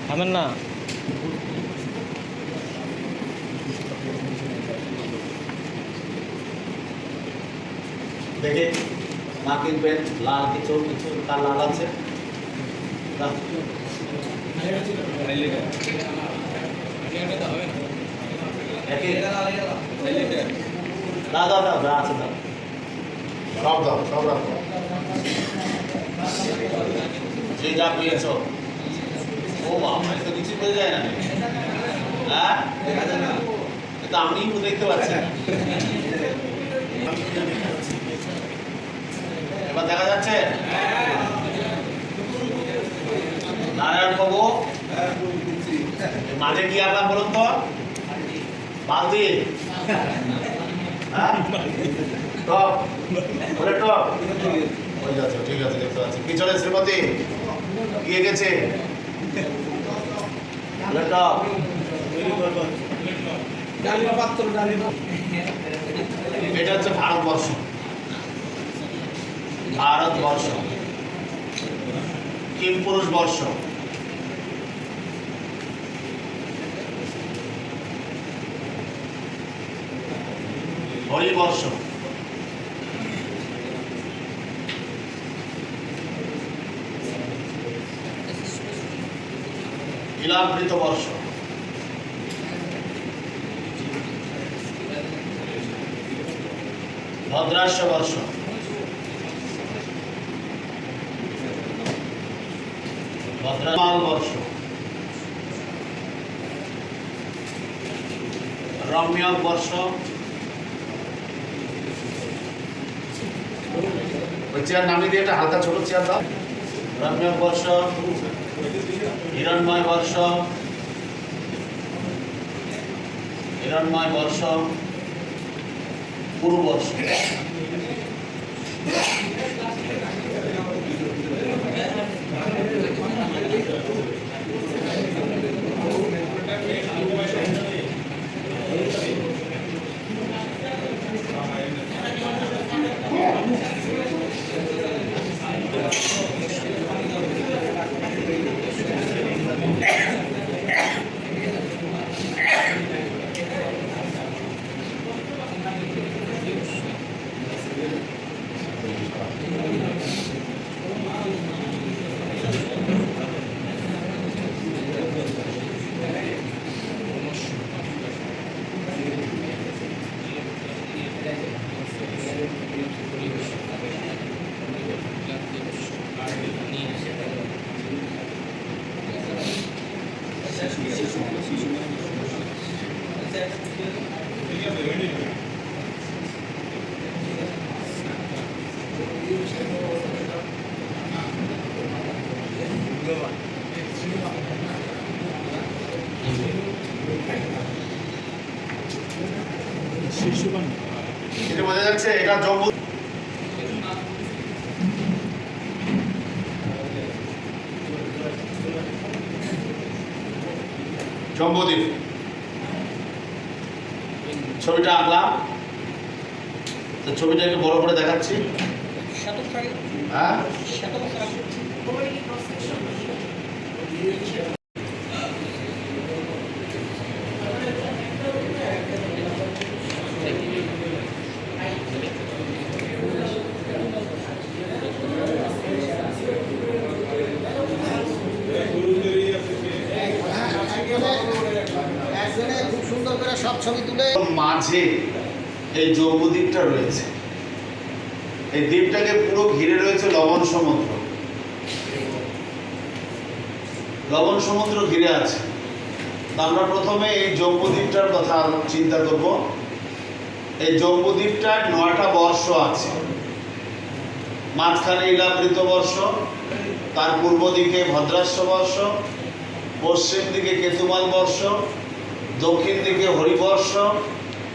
থামেন না। দেখে মার্কিং পেন লাল কিছু কিছু তার লাল আছে দাদা দাদা আছে দাদা সব দাও সব রাখো যে যা পেয়েছ ও বাবা তো কিছু বোঝা যায় না হ্যাঁ দেখা যায় না তো আমি তো দেখতে পাচ্ছি না এবার দেখা যাচ্ছে নারায়ণ বাবু মাঝে কি আপনার বলুন তো বালতি হ্যাঁ টপ বলে টপ হয়ে যাচ্ছে ঠিক আছে দেখতে পাচ্ছি পিছনে শ্রীমতী গিয়ে গেছে টপ এটা হচ্ছে ভারতবর্ষ ভারতবর্ষ কিমপুরুষ বর্ষ হরিবর্ষ ইলাবৃত বর্ষ ভদ্রাস্য বর্ষ ভদ্রমাল বর্ষ রম্যক বর্ষ ওই চেয়ার নামিয়ে দিয়ে একটা হালকা ছোট চেয়ার দাও রম্যক বর্ষ হিরণ্ময় বর্ষ হিরণ্ময় বর্ষ পুরু বর্ষ এটা বোঝা যাচ্ছে এটা জম্বু জম্বুদ্বীপ ছবিটা আঁকলাম তো ছবিটা একটু বড় করে দেখাচ্ছি হ্যাঁ সব ছবি তুলে মাঝে এই জম্বুদ্বীপটা রয়েছে এই দ্বীপটাকে পুরো ঘিরে রয়েছে লবণ সমুদ্র লবণ সমুদ্র ঘিরে আছে আমরা প্রথমে এই জম্বুদ্বীপটার কথা চিন্তা করব এই জম্বুদ্বীপটার 9টা বর্ষ আছে মাঝখানে ইলাবৃত বর্ষ তার পূর্ব দিকে ভদ্রাস্য বর্ষ পশ্চিম দিকে কেতুমাল বর্ষ দক্ষিণ দিকে হরিবর্ষ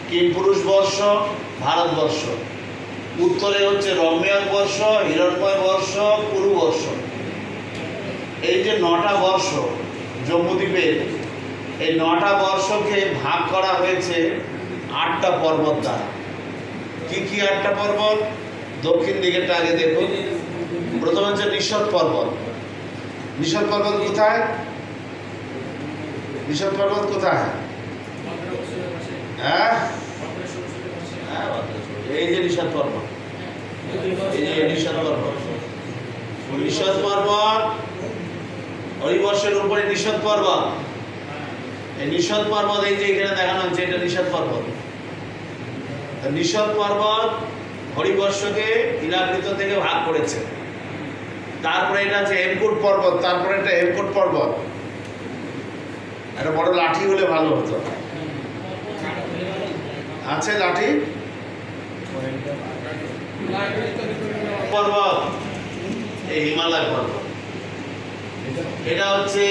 কিমপুরুষ বর্ষ ভারতবর্ষ উত্তরে হচ্ছে রম্যক বর্ষ হিরণ্ময় বর্ষ পুরু বর্ষ এই যে 9টা বর্ষ জম্বুদ্বীপের এই 9টা বর্ষকে ভাগ করা হয়েছে 8টা পর্বত দ্বারা কি কি 8টা পর্বত? দক্ষিণ দিকেরটা আগে দেখুন। প্রথম হচ্ছে নিষদ পর্বত। নিষদ পর্বত কোথায়? নিষদ পর্বত কোথায়? হ্যাঁ, এই যে নিষদ পর্বত, এই যে নিষদ পর্বত। নিষদ পর্বত হরিবর্ষের উপরে নিষদ পর্বত। এই নিষদ পর্বত এই যে এখানে দেখানো হচ্ছে, এটা নিষদ পর্বত। নিষদ পর্বত হরিবর্ষকে ইলাবৃত থেকে ভাগ করেছে। তারপরে এটা আছে হেমকূট পর্বত, তারপরে এটা হেমকূট পর্বত। একটা বড় লাঠি হলে ভালো হতো। আছে লাঠি? পর্বত এই হিমালয় পর্বত। এটা হচ্ছে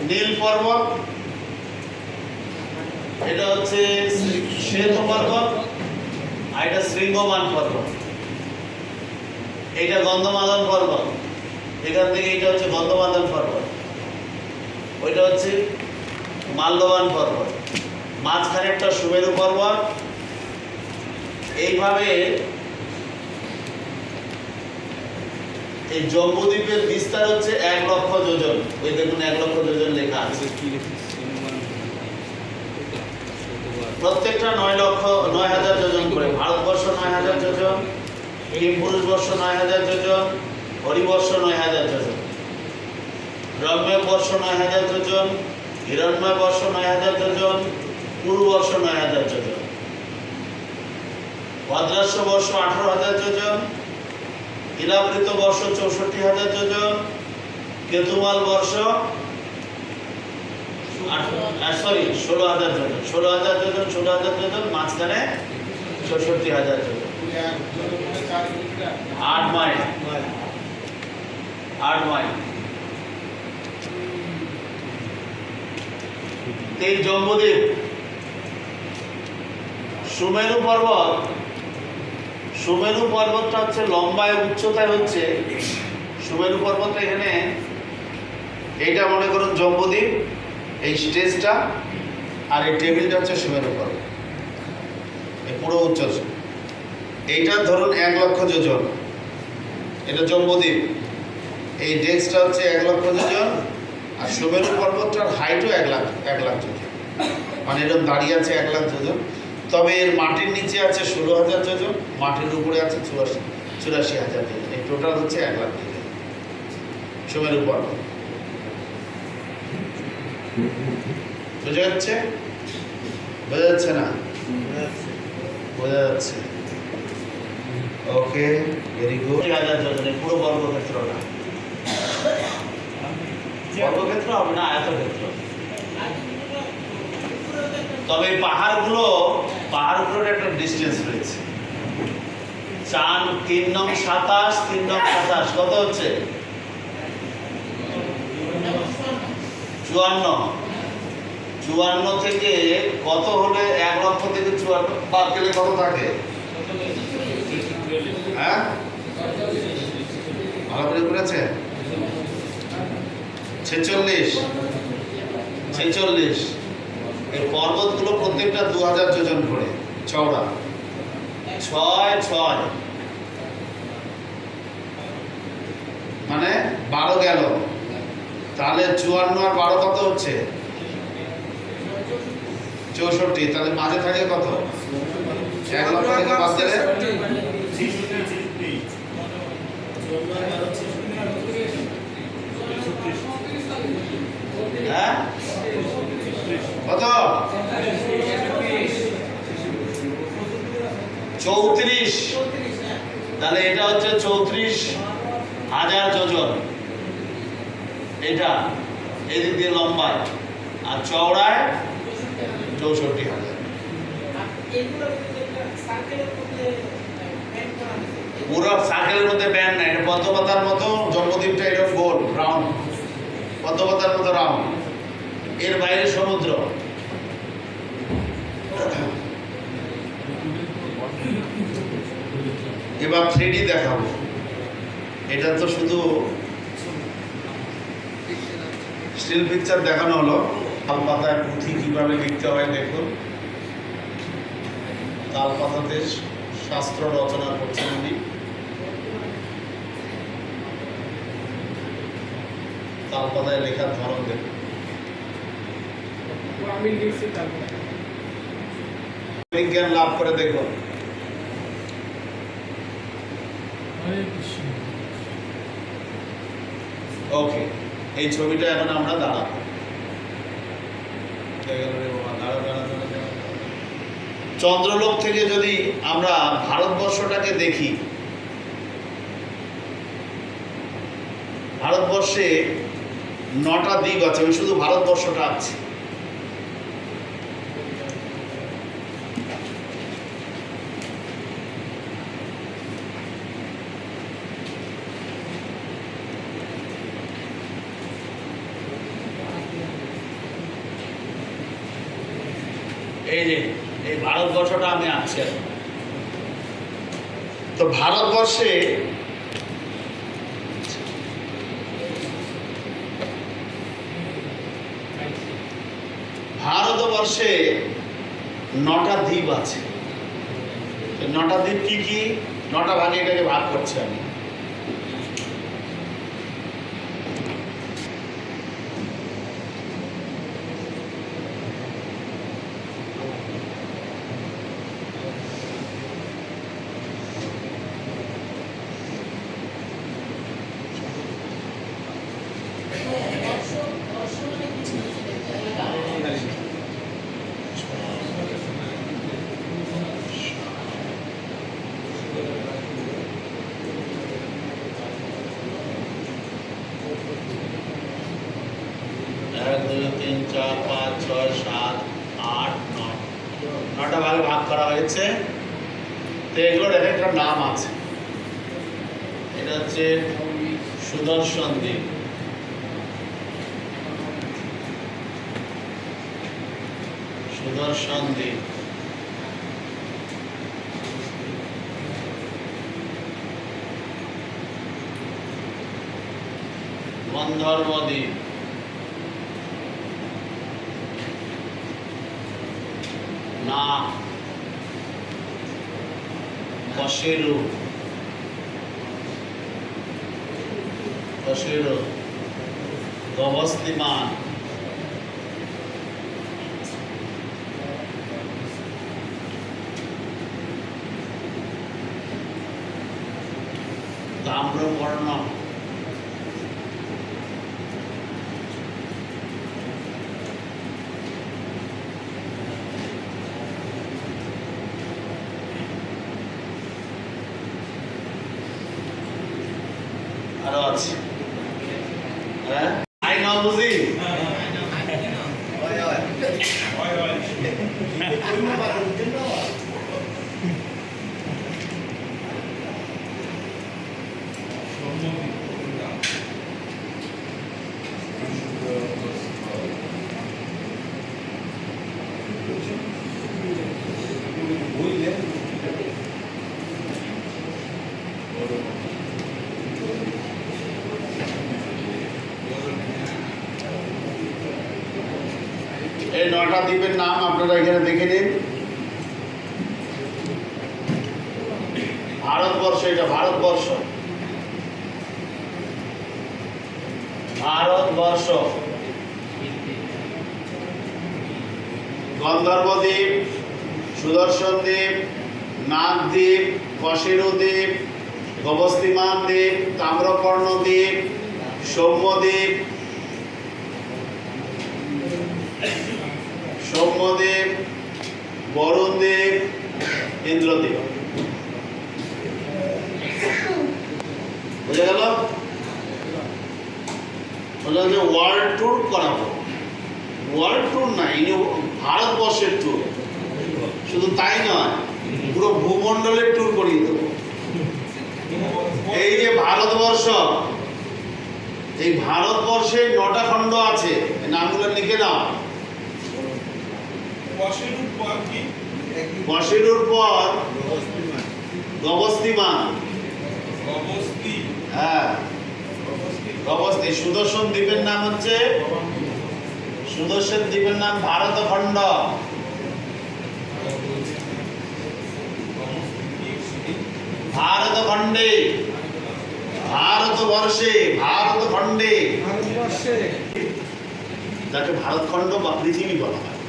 নীল পর্বত, এটা হচ্ছে শ্বেত পর্বত, আর এটা শৃঙ্গমান পর্বত। এটা গন্ধমাদন পর্বত, এখান থেকে এটা হচ্ছে গন্ধমাদন পর্বত, ওইটা হচ্ছে মাল্যবান পর্বত, মাঝখানে একটা সুমেরু পর্বত। এইভাবে এই জম্বুদ্বীপের বিস্তার হচ্ছে 1 লক্ষ যোজন। ওই দেখুন 1 লক্ষ যোজন লেখা আছে। প্রত্যেকটা 9,000 যোজন করে। ভারতবর্ষ 9,000 যোজন, পুরুষবর্ষ 9,000 যোজন, হরিবর্ষ 9,000 যোজন, ব্রহ্মবর্ষ 9,000 যোজন, হিরণ্ময় বর্ষ 9,000 যোজন, পুরুবর্ষ 9,000 যোজন, ভদ্রাস্য বর্ষ 18,000 যোজন, ইলাবৃত বর্ষ 64,000 যোজন, কেতুমাল বর্ষ 16,000 যোজন, 16,000 যোজন, 16,000 যোজন, মাঝখানে 64,000 যোজন। 8 মাইল, 8 মাইল। এই জম্বুদ্বীপ সুমেরু পর্বত, সুমেরু পর্বতটা হচ্ছে লম্বায় উচ্চতায় হচ্ছে সুমেরু পর্বতটা এখানে, এইটা মনে করুন জম্বুদ্বীপ, এই স্টেজটা, আর এই টেবিলটা হচ্ছে সুমেরু পর্বত, এই পুরো উচ্চতা। এইটা ধরুন 1 লক্ষ যোজন, এটা জম্বুদ্বীপ। এই ডেস্কটা হচ্ছে 1 লক্ষ যোজন, আর সুমেরু পর্বতটার হাইটও 1 লাখ যোজন, মানে এরকম দাঁড়িয়ে আছে 1 লাখ যোজন। তবে এর মাটির নিচে আছে 16,000 যোজন, মাটির উপরে আছে 84,000 যোজন। এই টোটাল হচ্ছে 1 লাখ যোজন সুমেরু পর্বত। বোঝা যাচ্ছে? বোঝা যাচ্ছে না? বোঝা যাচ্ছে। ওকে, ভেরি গুড। 1,000 যোজন এই পুরো বর্গক্ষেত্রটা। বর্গক্ষেত্র হবে না, আয়তক্ষেত্র। তবে পাহাড়গুলোর একটা ডিস্টেন্স রয়েছে। 3 নং 27, 3 নং 27 কত হচ্ছে? 54 থেকে কত হলে 1 লক্ষ থেকে 54 বাদ গেলে কত থাকে? হ্যাঁ, ভালো করে করেছে। 46। এই পর্বতগুলো প্রত্যেকটা 2,000 যোজন করে চওড়া। 6 মানে 12 গেল। তাহলে 54 আর 12 কত হচ্ছে? 64। তাহলে মাঝে থাকে কত? 1 লক্ষ থেকে বাদ দিলে হ্যাঁ কত? 34। তাহলে এটা হচ্ছে 34,000 যোজন। এটা এদিক দিয়ে লম্বায় আর চওড়ায় 64,000। পুরো সার্কেলের মধ্যে ব্যান্ড না, এটা পদ্মপাতার মতো। জম্বুদ্বীপটা এরকম গোল রাউন্ড, পদ্মপাতার মতো রাউন্ড। এর বাইরে সমুদ্র। এবার 3D দেখাবো। এটা তো শুধু স্টিল পিকচার দেখানো হলো। তাল পাতায় পুঁথি কিভাবে লিখতে হয় দেখুন। তাল পাতাতে শাস্ত্র রচনা করছেন উনি। তালপাতায় লেখার ধরন দেখুন। আমি লিখছি তারপরে বিজ্ঞান লাভ করে দেখুন। হরে কৃষ্ণ। ওকে, এই ছবিটা এখন আমরা দাঁড়াবো। চন্দ্রলোক থেকে যদি আমরা ভারতবর্ষটাকে দেখি, ভারতবর্ষে 9টা দ্বীপ আছে। আমি শুধু ভারতবর্ষটা আছে। এই যে এই ভারতবর্ষটা আমি আছি এখন। তো ভারতবর্ষে ভারতবর্ষে 9টা দ্বীপ আছে। 9টা দ্বীপ কি কি? 9টা ভাগে এটাকে ভাগ করছি আমি। এক, দুই, তিন, চার, পাঁচ, ছয়, সাত, আট, 9টা ভাগে ভাগ করা হয়েছে। তো এগুলোর এক একটা নাম আছে। এটা হচ্ছে সুদর্শন দ্বীপ, সুদর্শন দ্বীপ। গন্ধর্ব দ্বীপ, না কশেরু, কশেরু, গবস্তিমান, তাম্রবর্ণ, আরো আছে। হ্যাঁ, আই নাও বুঝি। এই 9টা দ্বীপের নাম আপনারা এখানে দেখে নিন। ভারতবর্ষ, এটা ভারতবর্ষ, ভারতবর্ষ। গন্ধর্ব দ্বীপ, সুদর্শন দ্বীপ, নাগ দ্বীপ, কশেরু দ্বীপ, গবস্তিমান দ্বীপ, তাম্রপর্ণ দ্বীপ, সৌম্যদ্বীপ, সৌম্যদ্বীপ, বরুণদ্বীপ, ইন্দ্রদ্বীপ। বোঝা গেল? বোঝা যে ওয়ার্ল্ড ট্যুর করাবো। ওয়ার্ল্ড ট্যুর না, ইনি ভারতবর্ষের ট্যুর। শুধু তাই নয়, পুরো ভূমণ্ডলের ট্যুর করিয়ে দেবো। এই যে ভারতবর্ষ, এই ভারতবর্ষে 9টা খণ্ড আছে। নামগুলো লিখে নাও। কশেরুর পর গবস্তিমান, হ্যাঁ গবস্তি। সুদর্শন দ্বীপের নাম হচ্ছে, সুদর্শন দ্বীপের নাম ভারতখণ্ড। ভারতখণ্ডে, ভারতবর্ষে, ভারতখণ্ডে, ভারতবর্ষে যাকে ভারতখণ্ড বা পৃথিবী বলা হয়।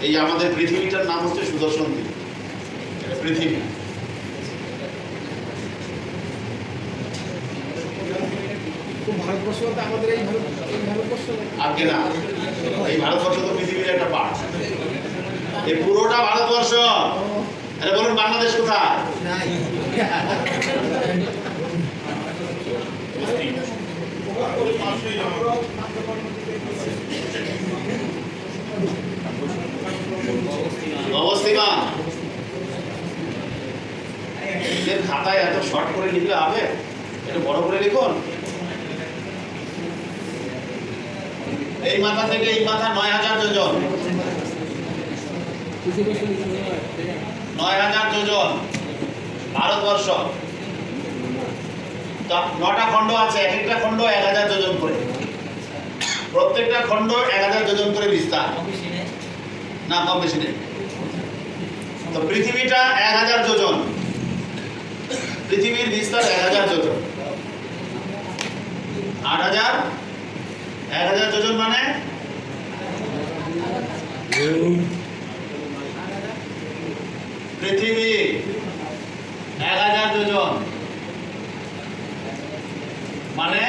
এই আমাদের পৃথিবীটার নাম হচ্ছে সুদর্শন দ্বীপ, এটা পৃথিবী। ভারতবর্ষ বলতে আমাদের এই ভারতবর্ষ আগে না, এই ভারতবর্ষ তো পৃথিবীর একটা পার্ট, এই পুরোটা ভারতবর্ষ। আরে বলুন বাংলাদেশ কোথায়? অবস্থিমা খাতায় এত শর্ট করে লিখলে হবে, একটু বড় করে লিখুন। এই মাথা থেকে এই মাথা 9000 যোজন, 9000 যোজন ভারতবর্ষ। 9টা খণ্ড আছে, এক একটা খণ্ড 1000 যোজন করে, প্রত্যেকটা খণ্ড 1000 যোজন করে বিস্তার, না কম বেশি নেই। তো পৃথিবীটা 1000 যোজন, পৃথিবীর বিস্তার 1000 যোজন। 8000, 1000 যোজন মানে পৃথিবী 1000 যোজন মানে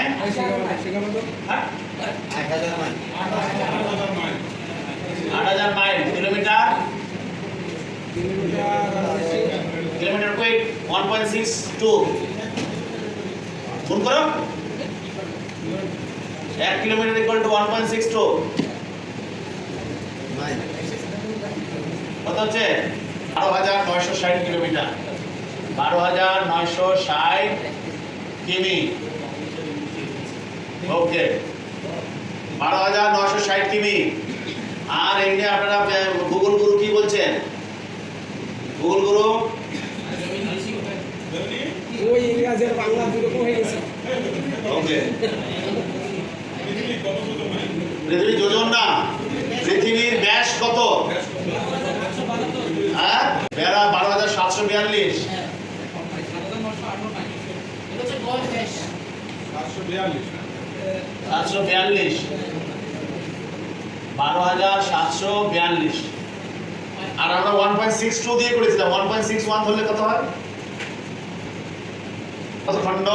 8000 মাইল। কিলোমিটার, কিলোমিটার কুইক 1.62 গুণ করো। 1 কিলোমিটার ইকুয়াল টু 1.62 কত হচ্ছে? 12960 কিলোমিটার, 12960 কিমি। ওকে, 12960 কিমি। আর এই যে আপনারা গুগল গুরু কি বলছেন? গুগল গুরু ওই ইংরেজি আর বাংলা দুটো হয়ে গেছে। ওকে, পৃথিবীর যোজন না, পৃথিবীর ব্যাস কত? হ্যাঁ, 12742। 742, 12742। আর আমরা 1.62 দিয়ে করেছিলাম। 1.61 ধরলে কত হয়? কত খণ্ড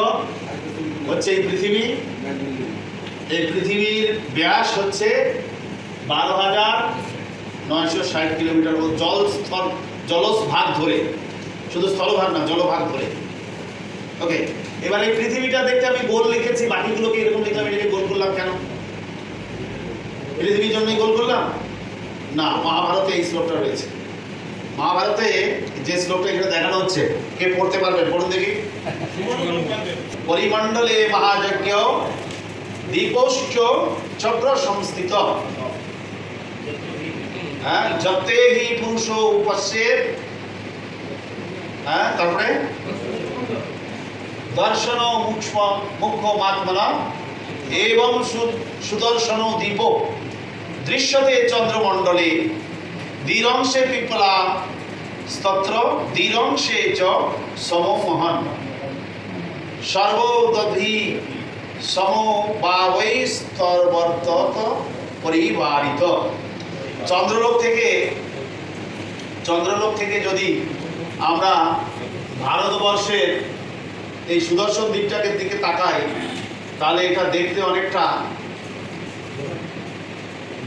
হচ্ছে এই পৃথিবী? এই পৃথিবীর ব্যাস হচ্ছে 12960 কিলোমিটার। জলজ ভাগ ধরে, শুধু স্থলভাগ না, জলভাগ ধরে। ওকে, এবার এই পৃথিবীটা দেখতে আমি গোল লিখেছি, বাকিগুলোকে এরকম লিখলাম। এটাকে গোল করলাম কেন? পৃথিবীর জন্যই গোল করলাম না। মহাভারতে এই শ্লোকটা রয়েছে। মহাভারতে যে শ্লোকটা এখানে দেখানো হচ্ছে, কে পড়তে পারবে? পড়ুন দেখি। পরিমণ্ডলে মহাযজ্ঞ দীপশ্চ চক্র সংস্থিত, হ্যাঁ, যতে হি পুরুষ উপস্যেত, হ্যাঁ, তারপরে দর্শন মুখ্যমাত্মন এবং সুদর্শন দীপ দৃশ্যতে চন্দ্রমণ্ডলে দ্বিরংশে পিপলা স্তত্র দ্বিরংশে চ সমমোহন সর্বদধি সমবাবৈস্তরবর্তত পরিবারিত। চন্দ্রলোক থেকে যদি আমরা ভারতবর্ষের এই সুদর্শন দ্বীপটাকে দিকে তাকাই, তাহলে এটা দেখতে অনেকটা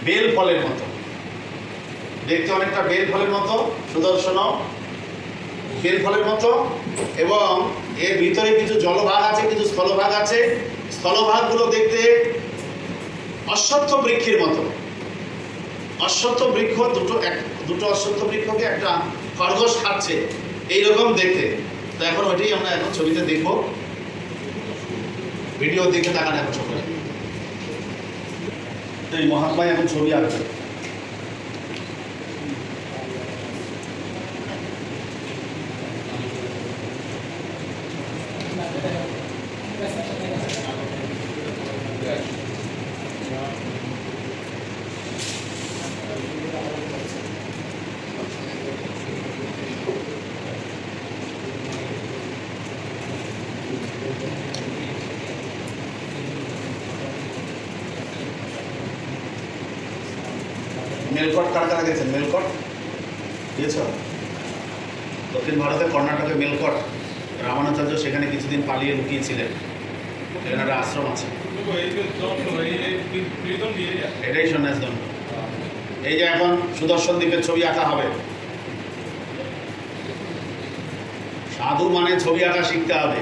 বেল ফলের মতো, দেখতে অনেকটা বেল ফলের মতো, সুদর্শন বেল ফলের মতো। এবং এর ভিতরে কিছু জলভাগ আছে, কিছু স্থলভাগ আছে। স্থলভাগগুলো দেখতে অশ্বত্থ বৃক্ষের মতো। অশ্বত্থ বৃক্ষ দুটো অশ্বত্থ বৃক্ষকে একটা খরগোশ খাচ্ছে, এইরকম দেখতে। তো এখন ওইটাই আমরা এখন ছবিতে দেখবো। ভিডিও দেখে তাকান এখন সকলে। এই মহাত্মাই এখন ছবি আঁকছে। মেলকট কার কারা গেছেন? মেলকট গিয়েছ? দক্ষিণ ভারতে কর্ণাটকে মেলকট রামানুজাচার্য সেখানে কিছুদিন পালিয়ে লুকিয়েছিলেন। সেখানে একটা আশ্রম আছে, এটাই সন্ন্যাস দণ্ড। এই যে এখন সুদর্শন দ্বীপের ছবি আঁকা হবে, সাধু মানে ছবি আঁকা শিখতে হবে।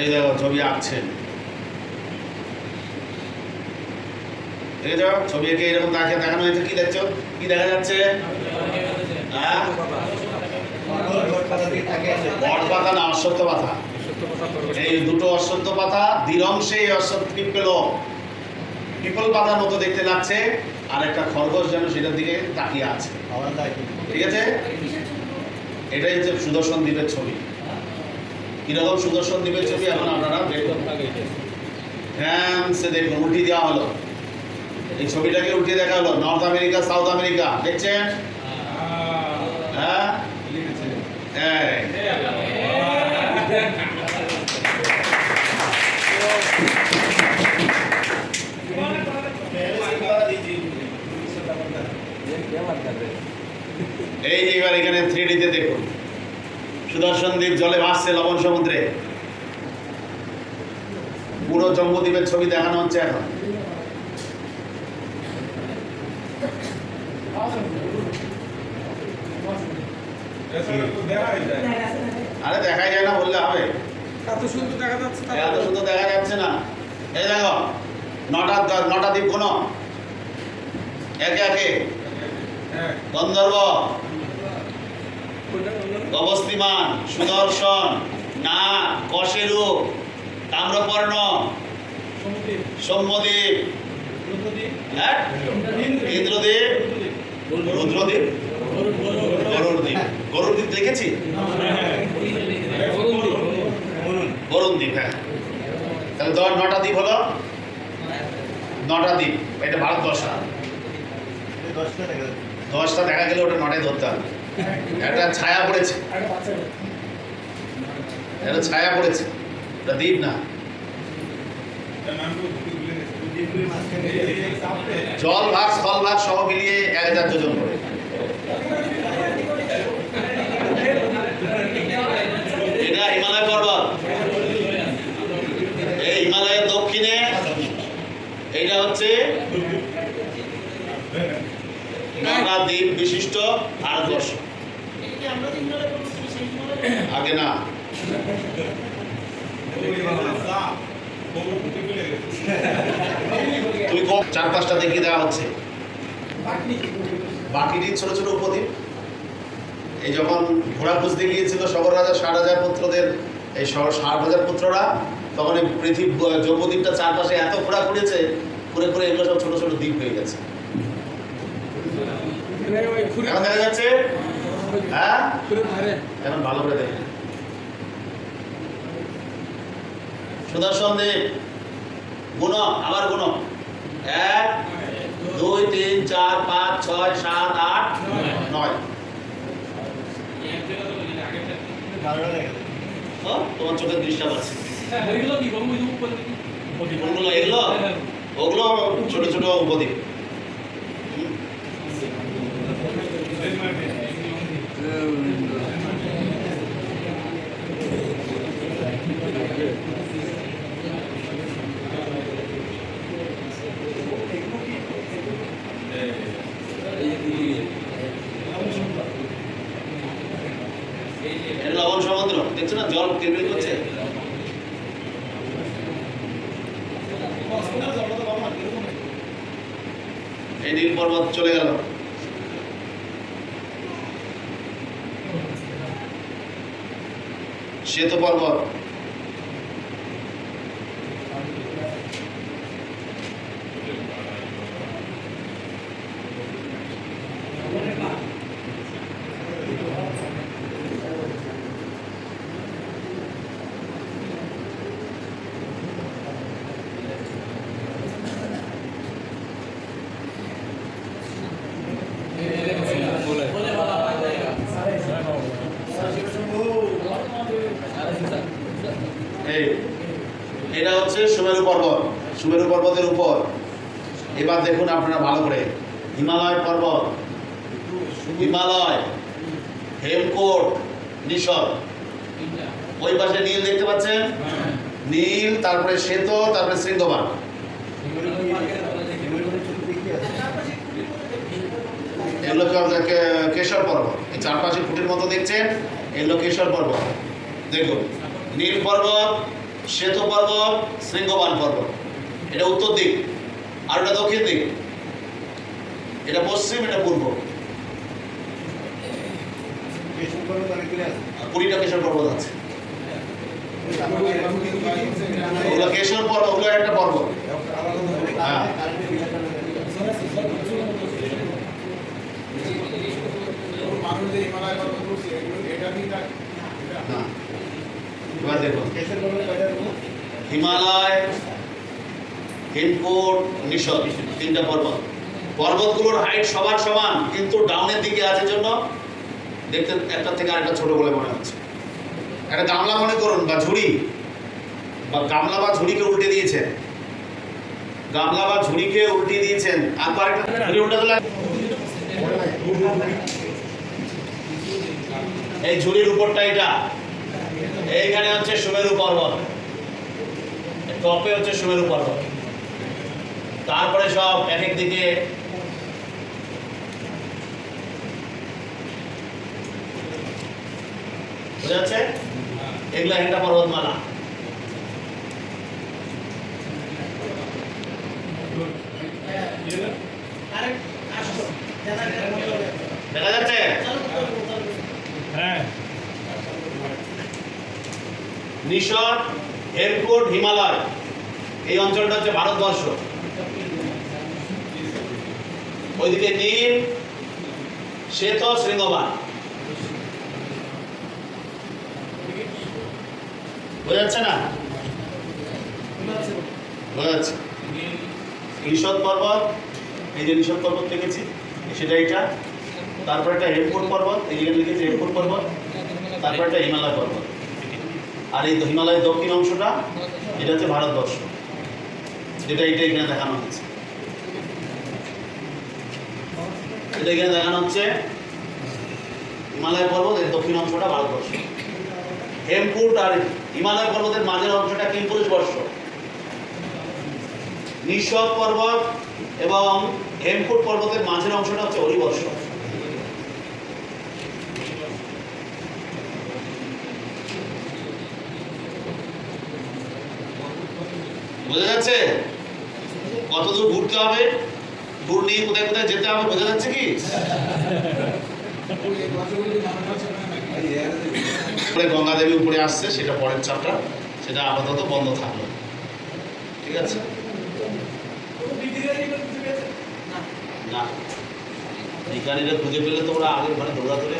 এই দেখো ছবি আঁকছেন, দেখেছ? ছবি এঁকে এরকম দেখানো হয়েছে। কি দেখছো? কি দেখা যাচ্ছে? হ্যাঁ, বট পাতা না অশ্বত্থ পাতা। এই দুটো অশ্বত্থ পাতা দ্বিরংশে এই অশ্বত্থ পিপল পাতার মতো দেখতে লাগছে, আর একটা খরগোশ যেন সেটার দিকে তাকিয়ে আছে। ঠিক আছে, এটাই হচ্ছে সুদর্শন দ্বীপের ছবি। কিরকম সুদর্শন দ্বীপের ছবি এখন আপনারা দেখুন। হ্যাঁ, সে দেখুন উঠিয়ে দেওয়া হলো, এই ছবিটাকে উঠিয়ে দেখা হলো। নর্থ আমেরিকা, সাউথ আমেরিকা দেখছেন? হ্যাঁ, এই যে এবার এখানে 3D তে দেখুন, সুদর্শন দ্বীপ জলে ভাসছে লবণ সমুদ্রে। পুরো জম্বুদ্বীপের ছবি দেখানো হচ্ছে এখন। আরে দেখাই যায় না বললে হবে? এত সুন্দর দেখা যাচ্ছে, এত সুন্দর দেখা যাচ্ছে না। এই দেখো নটা দ্বীপ কোন একে একে গন্ধর্ব, গবস্তিমান, সুদর্শন, নাগ, কশেরু, তাম্রপর্ণ, সৌম্যদ্বীপ, হ্যাঁ, ইন্দ্রদ্বীপ, রুদ্রদ্বীপ, গরুড়দ্বীপ। গরুড়দ্বীপ দেখেছি, বরুণ দ্বীপ। হ্যাঁ, তাহলে 9টা দ্বীপ হলো, 9টা দ্বীপ। এটা ভারতবর্ষা। 10টা দেখা গেলে ওটা 9টায় ধরতে হবে। একটা ছায়া পড়েছে, একটা ছায়া পড়েছে, এটা দ্বীপ না। জল ভাগ স্থল ভাগ সহ মিলিয়ে 1000 যোজন করে। এটা হিমালয় পর্বত। এই হিমালয়ের দক্ষিণে এইটা হচ্ছে 9টা দ্বীপ বিশিষ্ট ভারতবর্ষ। আগে না, তুই 4-5টা দেখিয়ে দেওয়া হচ্ছে। বাকিটি ছোট ছোট উপদ্বীপ। এই যখন ঘোড়া খুঁজতে গিয়েছিল সগর রাজা 60,000 পুত্রদের, এই 60,000 পুত্ররা, তখন এই পৃথিবী জম্বুদ্বীপটা চারপাশে এত ঘোড়া ঘুরেছে, ঘুরে ঘুরে এগুলো সব ছোট ছোট দ্বীপ হয়ে গেছে। এখন দেখা যাচ্ছে, হ্যাঁ, এখন ভালো করে দেখেন। সুদর্শন দ্বীপ গুণ, আবার গুণ, 1 2 3 4 5 6 7 8 9। তোমার চোখের দৃষ্টি আছে। কোনগুলো? এগুলো, ওগুলো ছোট ছোট উপদ্বীপ। লবণ সমুদ্র দেখছো না, জল টেবিল করছে। এই নীল পর্বত চলে গেল। শ্বেত পর্বত, এটা হচ্ছে সুমেরু পর্বত। সুমেরু পর্বতের উপর এবার দেখুন আপনারা ভালো করে, হিমালয় পর্বত, হিমালয়, হেমকোট, নিশদ, ওই পাশে নীল দেখতে পাচ্ছেন, নীল, তারপরে শ্বেত, তারপরে শৃঙ্গবান। এগুলো কেশর পর্বত, এই চারপাশে ফুটের মতো দেখছেন, এগুলো কেশর পর্বত। দেখুন নীল পর্বত, শ্বেত পর্বত, শৃঙ্গবান পর্বত, এটা উত্তর দিক, আর এটা দক্ষিণ দিক, এটা পশ্চিম, এটা পূর্ব। কুড়িটা কেশর পর্বত আছে, ওগুলো কেশর পর্বত, ওগুলো একটা পর্বত। হ্যাঁ, এবার দেখুন হিমালয়, হেমকোট, নিশদ, তিনটা পর্বত। পর্বতগুলোর হাইট সবার সমান, কিন্তু ডাউনের দিকে আছে জন্য দেখতে একটা থেকে আরেকটা ছোট বলে মনে হচ্ছে। একটা গামলা মনে করুন, বা ঝুড়ি, বা গামলা বা ঝুড়িকে উল্টে দিয়েছেন, গামলা বা ঝুড়িকে উল্টে দিয়েছেন, আর একটা ঝুড়ি উল্টে দিলে এই ঝুড়ির উপরটা, এটা এইখানে হচ্ছে সুমেরু পর্বত, টপে হচ্ছে সুমেরু পর্বত, তারপরে সব এক এক দিকে বোঝা যাচ্ছে, এগুলো একটা পর্বতমালা। দেখা যাচ্ছে? হ্যাঁ, নিশদ, হেমকোট, হিমালয়, এই অঞ্চলটা হচ্ছে ভারতবর্ষ। ওইদিকে নীল, শ্বেত, শৃঙ্গবান। বোঝা যাচ্ছে না? বোঝা যাচ্ছে। নিশদ পর্বত, এই যে নিশদ পর্বত লিখেছি, সেটা এটা। তারপর একটা হেমকোট পর্বত, এই যে লিখেছি হেমকোট পর্বত। তারপর একটা হিমালয় পর্বত। আর এই হিমালয়ের দক্ষিণ অংশটা, এটা হচ্ছে ভারতবর্ষ, যেটা এটা এখানে দেখানো হচ্ছে। এটা এখানে দেখানো হচ্ছে হিমালয় পর্বত, এর দক্ষিণ অংশটা ভারতবর্ষ। হেমকূট আর হিমালয় পর্বতের মাঝের অংশটা কিম্পুরুষ বর্ষ। নিশদ পর্বত এবং হেমকূট পর্বতের মাঝের অংশটা হচ্ছে হরিবর্ষ। বোঝা যাচ্ছে কতদূর ঘুরতে হবে, ট্যুর নিয়ে কোথায় কোথায় যেতে হবে, বোঝা যাচ্ছে কি? গঙ্গা দেবী উপরে আসছে, সেটা পরের চ্যাপ্টার, সেটা আপাতত বন্ধ থাকলো, ঠিক আছে? না, বিজ্ঞানীরা খুঁজে পেলে তো ওরা আগের ঘরে দৌড়া ধরে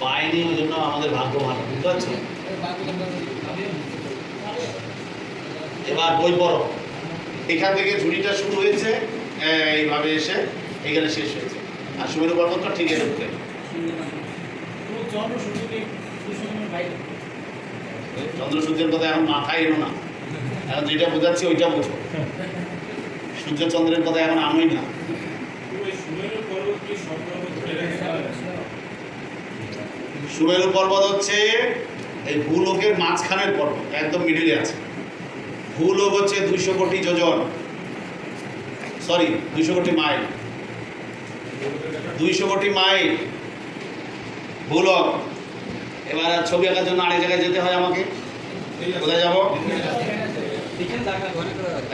পায়নি, ওই জন্য আমাদের ভাগ্য ভালো, বুঝতে পারছো? এবার বই পড়ো। এখান থেকে ঝুড়িটা শুরু হয়েছে, এইভাবে এসে এখানে শেষ হয়েছে, আর সুমেরু পর্বতটা ঠিক এর উপরে। চন্দ্র সূর্যের কথা এখন মাথায় এলো না, এখন যেটা বোঝাচ্ছি ওইটা বোঝো। সূর্য চন্দ্রের কথা এখন আনোই না। সুমেরু পর্বত হচ্ছে এই ভূলোকের মাঝখানের পর্বত, একদম মিডিলে আছে। ভূলোক হচ্ছে 200 কোটি যোজন, সরি 200 কোটি মাইল, 200 কোটি মাইল ভূলোক। এবার ছবি আঁকার জন্য আরেক জায়গায় যেতে হয় আমাকে, কোথায় যাবো?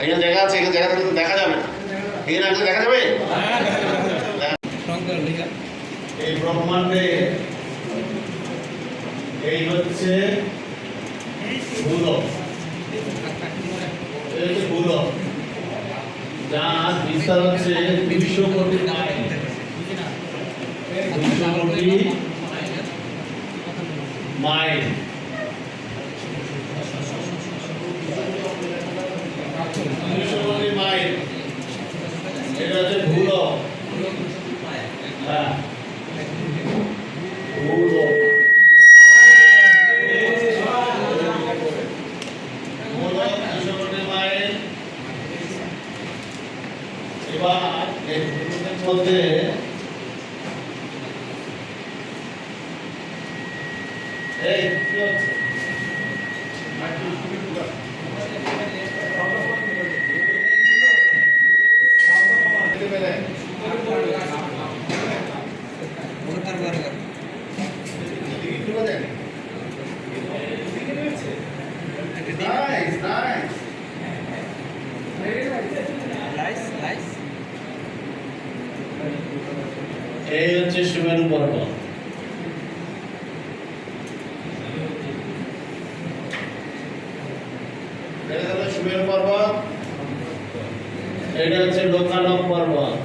এখানে জায়গা আছে, এখানে জায়গা থাকলে তো দেখা যাবে, এখানে আসলে দেখা যাবে। এই ব্রহ্মাণ্ডে এই হচ্ছে ভূলোক, ভূলোক যার বিস্তার হচ্ছে 200 কোটি মাইল, 200 কোটি মাইল। 200 কোটি মাইল, এটা হচ্ছে ভূলোক। হ্যাঁ, ভূলোক। এই কি হচ্ছে Nice, nice. এই হচ্ছে সুমেরু পর্বত। এটা হলো সুমেরু পর্বত, এটা হচ্ছে লোকালক পর্বত।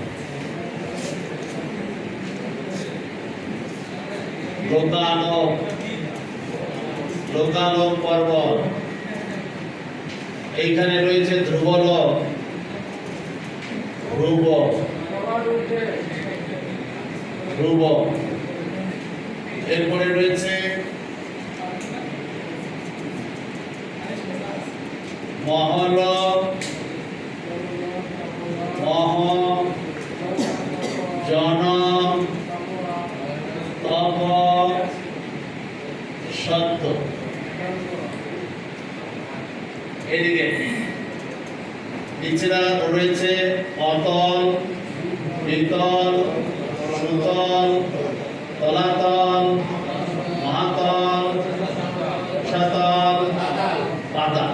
লোকালক লোকালক পর্বত। এইখানে রয়েছে ধ্রুবলক, ধ্রুব ধ্রুব। এরপরে রয়েছে মহলক, মহ, জনক, তপ, সত্য। এদিকে নিচেরা রয়েছে অতল, বিতল, সুতল, তলাতল, মহাতল, সাতল, পাতাল।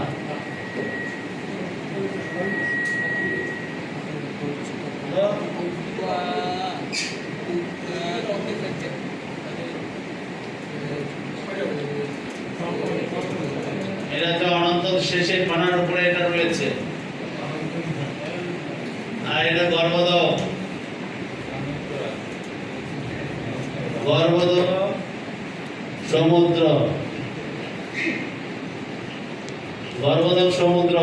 এটা হচ্ছে অনন্ত শেষের পানার উপরে এটা রয়েছে। আর এটা গর্ভোদক, গর্ভোদক সমুদ্র, গর্ভোদক সমুদ্র।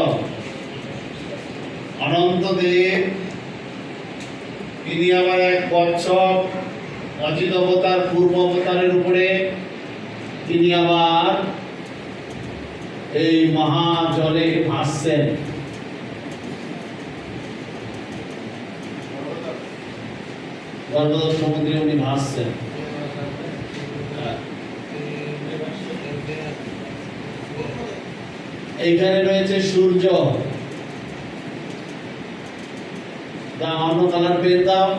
অনন্ত দেব তিনি আবার এক কচ্ছপ অচিত অবতার, পূর্ব অবতারের উপরে তিনি আবার এই মহাজলে ভাসছেন। গর্ভোদক সমুদ্রে উনি ভাসছেন। এইখানে রয়েছে সূর্য, অন্য কালার পেয়ে দাও।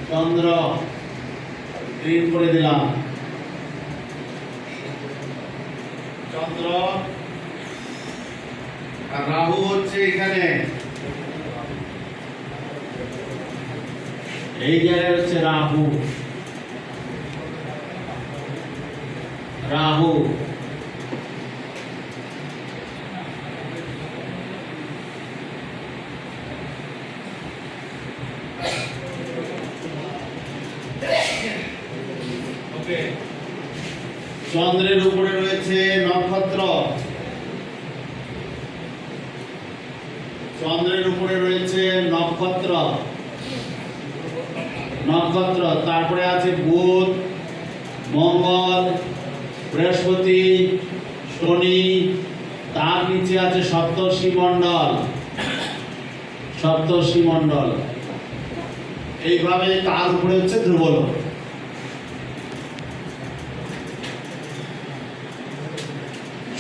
চন্দ্র গ্রিন করে দিলাম, চন্দ্র। আর রাহু হচ্ছে এখানে, এই জায়গায় হচ্ছে রাহু, রাহু। চন্দ্রের উপরে রয়েছে নক্ষত্র, চন্দ্রের উপরে রয়েছে নক্ষত্র, নক্ষত্র। তারপরে আছে বুধ, মঙ্গল, বৃহস্পতি, শনি। তার নিচে আছে সপ্তর্ষি মণ্ডল, সপ্তর্ষি মণ্ডল। এইভাবে তার উপরে হচ্ছে ধ্রুবলোক।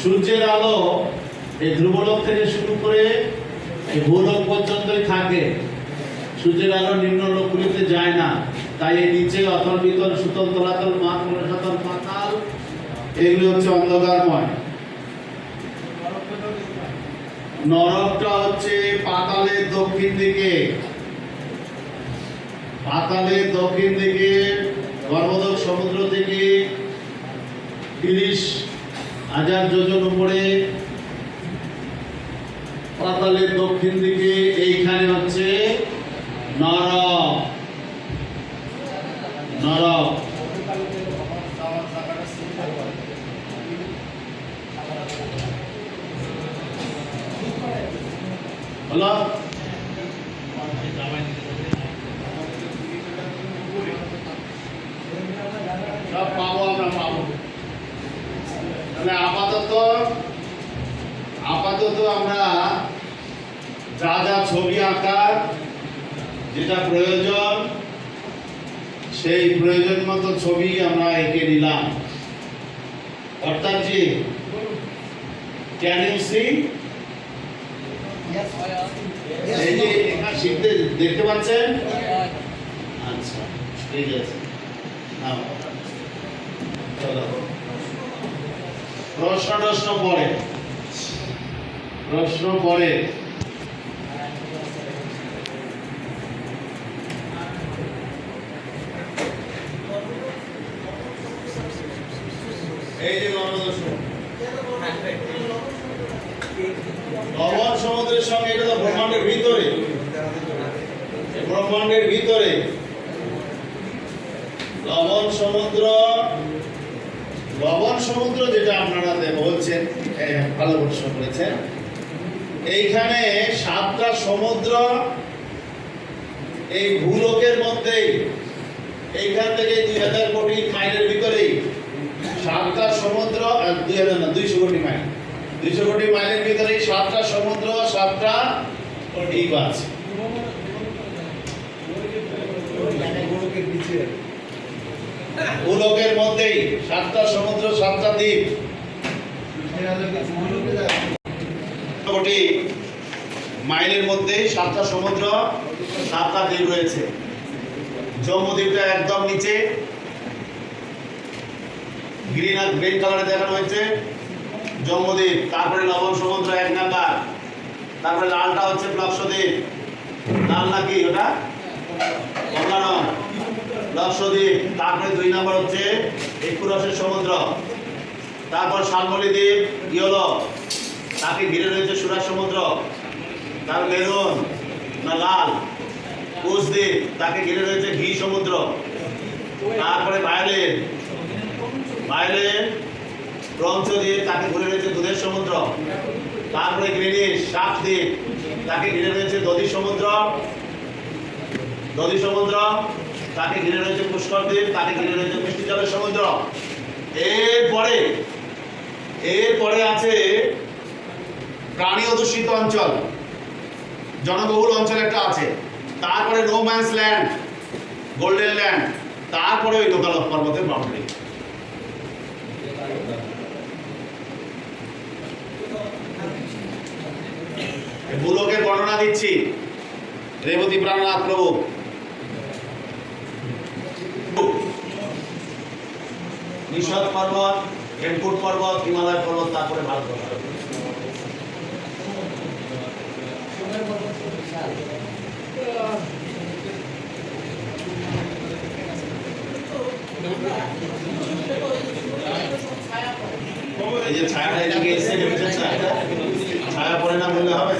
সূর্যের আলো এই ধ্রুবলোক থেকে শুরু করে এই ভূলোক পর্যন্তই থাকে। সূর্যের আলো নিম্ন লোকগুলিতে যায় না, তাই এই নিচে অতল, বিতল, সুতল, তলাতল, মহাতল, সাতল, পাতাল এগুলি হচ্ছে অন্ধকারময়। নরকটা হচ্ছে পাতালের দক্ষিণ দিকে, পাতালের দক্ষিণ দিকে, গর্ভোদক সমুদ্র থেকে 30,000 যোজন উপরে পাতালের দক্ষিণ দিকে। এইখানে হচ্ছে নরক, নরক। হলো সব পাবো, আমরা পাবো। তাহলে আপাতত আমরা যা যা ছবি আঁকার যেটা প্রয়োজন সেই প্রয়োজন মতো ছবি আমরা এঁকে নিলাম। অর্থাৎ যে ক্যান ইউ সি, এই যে এখানে শিখতে দেখতে পাচ্ছেন? আচ্ছা ঠিক আছে, নাও চলো প্রশ্ন পড়ে, প্রশ্ন পড়ে। এই যে লবণ সমুদ্রের সঙ্গে, এটা তো ব্রহ্মাণ্ডের ভিতরে, ব্রহ্মাণ্ডের ভিতরে লবণ সমুদ্র, লবণ সমুদ্র যেটা আপনারা বলছেন, ভালো প্রশ্ন করেছেন। এইখানে 7টা সমুদ্র এই ভূলোকের মধ্যেই, এইখান থেকে 2000 কোটি মাইলের ভিতরেই 7টা সমুদ্র, 2000 না 200 কোটি মাইল, 200 কোটি মাইলের ভিতরেই 7টা সমুদ্র, 7টা দ্বীপ আছে। ভূলোকের মধ্যেই 7টা সমুদ্র, 7টা দ্বীপ, কোটি মাইলের মধ্যেই 7টা সমুদ্র, 7টা দ্বীপ রয়েছে। জম্বুদ্বীপটা একদম নিচে, গ্রিন আর গ্রিন কালারে দেখানো হয়েছে জম্বুদ্বীপ। তারপরে লবণ সমুদ্র 1 নাম্বার, তারপরে লালটা হচ্ছে প্লক্ষদ্বীপ, লাল নাকি ওটা কমলা রং, প্লক্ষদ্বীপ। তারপরে 2 নাম্বার হচ্ছে একুরসের সমুদ্র, তারপর শালমলি দ্বীপ ইয়েলো, তাকে ঘিরে রয়েছে সুরাজ সমুদ্র, তার মেরুন না লাল কোচ দ্বীপ, তাকে ঘিরে রয়েছে ঘি সমুদ্র। তারপরে ভায়োলেট, ভায়োলেট ব্রঞ্জ দ্বীপ, তাকে ঘিরে রয়েছে দুধের সমুদ্র। তারপরে গ্রিনিশ সাপ দ্বীপ, তাকে ঘিরে রয়েছে দধি সমুদ্র, দধি সমুদ্র। তাকে ঘিরে রয়েছে পুষ্কর দ্বীপ, তাকে ঘিরে রয়েছে মিষ্টি জলের সমুদ্র। এরপরে আছে প্রাণী অধ্যুষিত অঞ্চল, জনবহুল অঞ্চল একটা আছে। তারপরে no man's land, golden land, তারপরে ওই লোকাল পর্বতের বাউন্ডারি। ভূলোকের বর্ণনা দিচ্ছি, রেবতী প্রাণনাথ প্রভু। নিষদ পর্বত, হেমকুট পর্বত, হিমালয় পর্বত, তারপরে ভারতবর্ষ। এই যে ছায়াটা এদিকে এসে নেমেছে, ছায়া পরে না বললে হবে।